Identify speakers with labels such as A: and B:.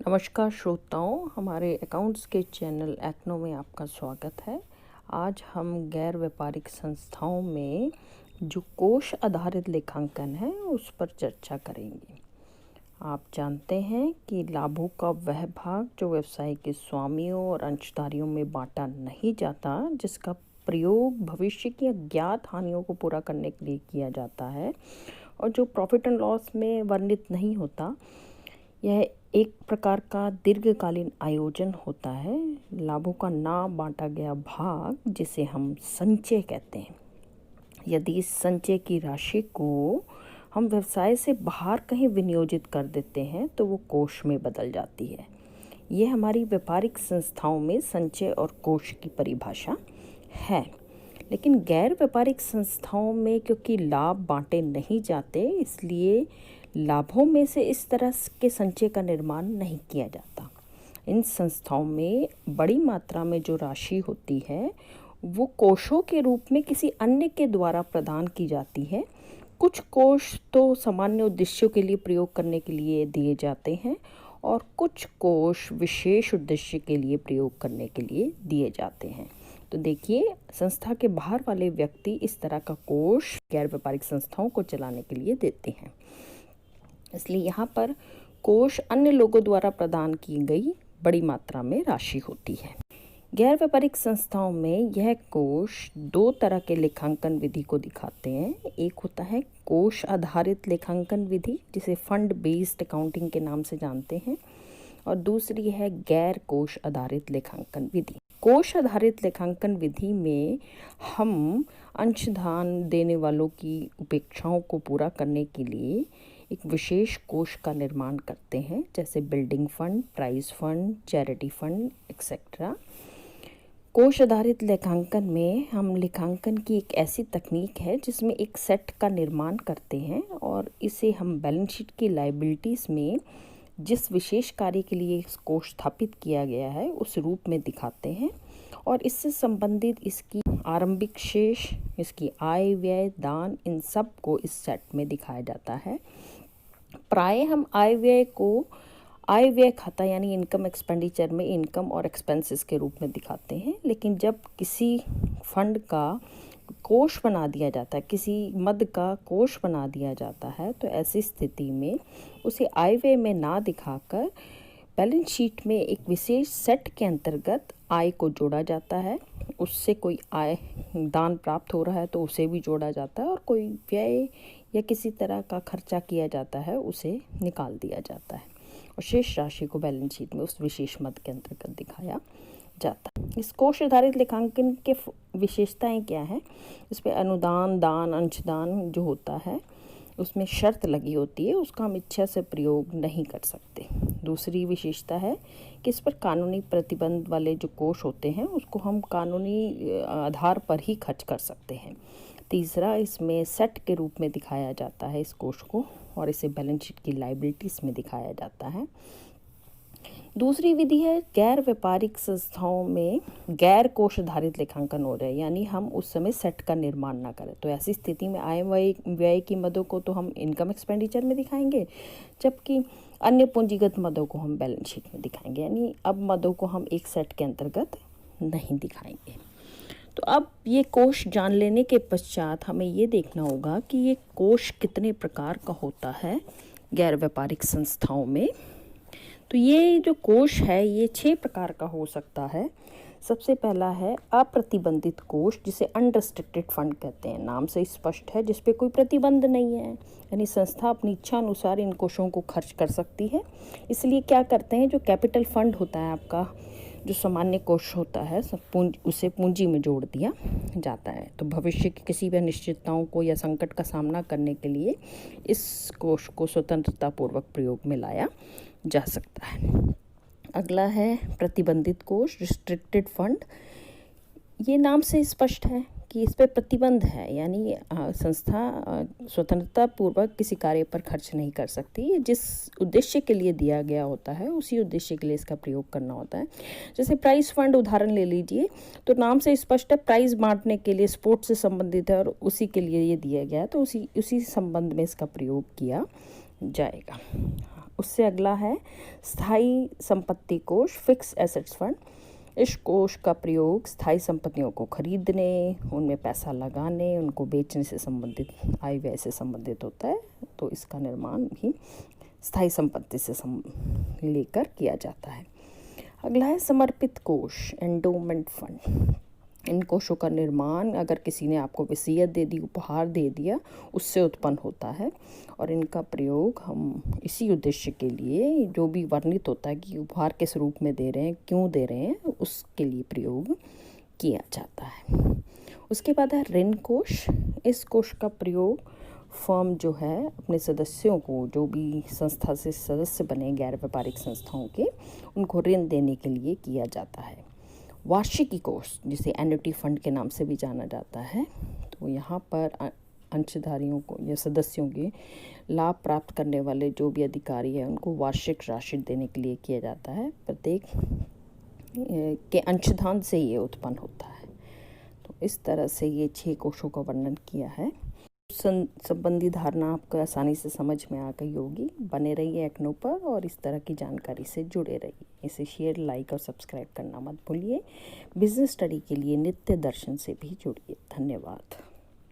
A: नमस्कार श्रोताओं, हमारे अकाउंट्स के चैनल एक्नो में आपका स्वागत है। आज हम गैर व्यापारिक संस्थाओं में जो कोष आधारित लेखांकन है उस पर चर्चा करेंगे। आप जानते हैं कि लाभों का वह भाग जो व्यवसाय के स्वामियों और अंशधारियों में बांटा नहीं जाता, जिसका प्रयोग भविष्य की अज्ञात हानियों को पूरा करने के लिए किया जाता है और जो प्रॉफिट एंड लॉस में वर्णित नहीं होता, यह एक प्रकार का दीर्घकालीन आयोजन होता है। लाभों का ना बांटा गया भाग, जिसे हम संचय कहते हैं, यदि इस संचय की राशि को हम व्यवसाय से बाहर कहीं विनियोजित कर देते हैं तो वो कोष में बदल जाती है। ये हमारी व्यापारिक संस्थाओं में संचय और कोष की परिभाषा है। लेकिन गैर व्यापारिक संस्थाओं में क्योंकि लाभ बांटे नहीं जाते, इसलिए लाभों में से इस तरह के संचय का निर्माण नहीं किया जाता। इन संस्थाओं में बड़ी मात्रा में जो राशि होती है वो कोषों के रूप में किसी अन्य के द्वारा प्रदान की जाती है। कुछ कोष तो सामान्य उद्देश्यों के लिए प्रयोग करने के लिए दिए जाते हैं और कुछ कोष विशेष उद्देश्य के लिए प्रयोग करने के लिए दिए जाते हैं। तो देखिए, संस्था के बाहर वाले व्यक्ति इस तरह का कोष गैर व्यापारिक संस्थाओं को चलाने के लिए देते हैं। इसलिए यहाँ पर कोष अन्य लोगों द्वारा प्रदान की गई बड़ी मात्रा में राशि होती है। गैर व्यापारिक संस्थाओं में यह कोष दो तरह के लेखांकन विधि को दिखाते हैं। एक होता है कोष आधारित लेखांकन विधि, जिसे फंड बेस्ड अकाउंटिंग के नाम से जानते हैं, और दूसरी है गैर कोष आधारित लेखांकन विधि। कोष आधारित लेखांकन विधि में हम अंशदान देने वालों की उपेक्षाओं को पूरा करने के लिए एक विशेष कोष का निर्माण करते हैं, जैसे building fund, prize fund, charity fund etcetera. कोष आधारित लेखांकन में हम लेखांकन की एक ऐसी तकनीक है जिसमें एक सेट का निर्माण करते हैं और इसे हम बैलेंस शीट की लायबिलिटीज़ में जिस विशेष कार्य के लिए इस कोष स्थापित किया गया है उस रूप में दिखाते हैं और इससे संबंधित इसकी आरंभिक शेष, इसकी आय व्यय, दान, इन सब को इस सेट में दिखाया जाता है। प्राय हम आय व्यय को आय व्यय खाता यानी इनकम एक्सपेंडिचर में इनकम और एक्सपेंसेस के रूप में दिखाते हैं। लेकिन जब किसी फंड का कोष बना दिया जाता है, किसी मद का कोष बना दिया जाता है, तो ऐसी स्थिति में उसे आय व्यय में ना दिखाकर बैलेंस शीट में एक विशेष सेट के अंतर्गत आय को जोड़ा जाता है। उससे कोई आय दान प्राप्त हो रहा है तो उसे भी जोड़ा जाता है और कोई व्यय या किसी तरह का खर्चा किया जाता है उसे निकाल दिया जाता है और शेष राशि को बैलेंस शीट में उस विशेष मद के अंतर्गत दिखाया जाता है। इस कोष आधारित लेखांकन के विशेषताएं क्या हैं? इसमें अनुदान, दान, अंशदान जो होता है उसमें शर्त लगी होती है, उसका हम इच्छा से प्रयोग नहीं कर सकते। दूसरी विशेषता है कि इस पर कानूनी प्रतिबंध वाले जो कोष होते हैं उसको हम कानूनी आधार पर ही खर्च कर सकते हैं। तीसरा, इसमें सेट के रूप में दिखाया जाता है इस कोष को और इसे बैलेंस शीट की लायबिलिटीज़ में दिखाया जाता है। दूसरी विधि है गैर व्यापारिक संस्थाओं में गैर कोष आधारित लेखांकन हो रहा है, यानी हम उस समय सेट का निर्माण ना करें। तो ऐसी स्थिति में आय व्यय की मदों को तो हम इनकम एक्सपेंडिचर में दिखाएंगे, जबकि अन्य पूंजीगत मदों को हम बैलेंस शीट में दिखाएंगे, यानी अब मदों को हम एक सेट के अंतर्गत नहीं दिखाएंगे। तो अब ये कोष जान लेने के पश्चात हमें ये देखना होगा कि ये कोष कितने प्रकार का होता है गैर व्यापारिक संस्थाओं में। तो ये जो कोष है ये 6 प्रकार का हो सकता है। सबसे पहला है अप्रतिबंधित कोष, जिसे अनरिस्ट्रिक्टेड फंड कहते हैं। नाम से स्पष्ट है, जिस पे कोई प्रतिबंध नहीं है, यानी संस्था अपनी इच्छा अनुसार इन कोषों को खर्च कर सकती है। इसलिए क्या करते हैं, जो कैपिटल फंड होता है आपका, जो सामान्य कोष होता है, उसे पूंजी में जोड़ दिया जाता है। तो भविष्य की किसी भी अनिश्चितताओं को या संकट का सामना करने के लिए इस कोष को स्वतंत्रतापूर्वक प्रयोग में लाया जा सकता है। अगला है प्रतिबंधित कोष, रिस्ट्रिक्टेड फंड। ये नाम से स्पष्ट है कि इस पर प्रतिबंध है, यानी संस्था स्वतंत्रता पूर्वक किसी कार्य पर खर्च नहीं कर सकती। जिस उद्देश्य के लिए दिया गया होता है उसी उद्देश्य के लिए इसका प्रयोग करना होता है। जैसे प्राइज फंड उदाहरण ले लीजिए, तो नाम से स्पष्ट है प्राइज बांटने के लिए, स्पोर्ट्स से संबंधित है और उसी के लिए ये दिया गया है, तो उसी संबंध में इसका प्रयोग किया जाएगा। उससे अगला है स्थायी संपत्ति कोष, फिक्स एसेट्स फंड। इस कोष का प्रयोग स्थायी संपत्तियों को खरीदने, उनमें पैसा लगाने, उनको बेचने से संबंधित, आय व्यय से संबंधित होता है। तो इसका निर्माण भी स्थायी संपत्ति से लेकर किया जाता है। अगला है समर्पित कोष, एंडोमेंट फंड। इन कोषों का निर्माण अगर किसी ने आपको वसीयत दे दी, उपहार दे दिया, उससे उत्पन्न होता है और इनका प्रयोग हम इसी उद्देश्य के लिए, जो भी वर्णित होता है कि उपहार किस रूप में दे रहे हैं, क्यों दे रहे हैं, उसके लिए प्रयोग किया जाता है। उसके बाद है ऋण कोष। इस कोष का प्रयोग फर्म जो है अपने सदस्यों को, जो भी संस्था से सदस्य बने गैर व्यापारिक संस्थाओं के, उनको ऋण देने के लिए किया जाता है। वार्षिकी कोष, जिसे एन्युटी फंड के नाम से भी जाना जाता है, तो यहाँ पर अंशधारियों को या सदस्यों के लाभ प्राप्त करने वाले जो भी अधिकारी हैं उनको वार्षिक राशि देने के लिए किया जाता है। प्रत्येक के अंशदान से ये उत्पन्न होता है। तो इस तरह से ये 6 कोषों का वर्णन किया है। संबंधी धारणा आपको आसानी से समझ में आ गई होगी। बने रहिए एक्नो पर और इस तरह की जानकारी से जुड़े रहिए। इसे शेयर, लाइक और सब्सक्राइब करना मत भूलिए। बिजनेस स्टडी के लिए नित्य दर्शन से भी जुड़िए। धन्यवाद।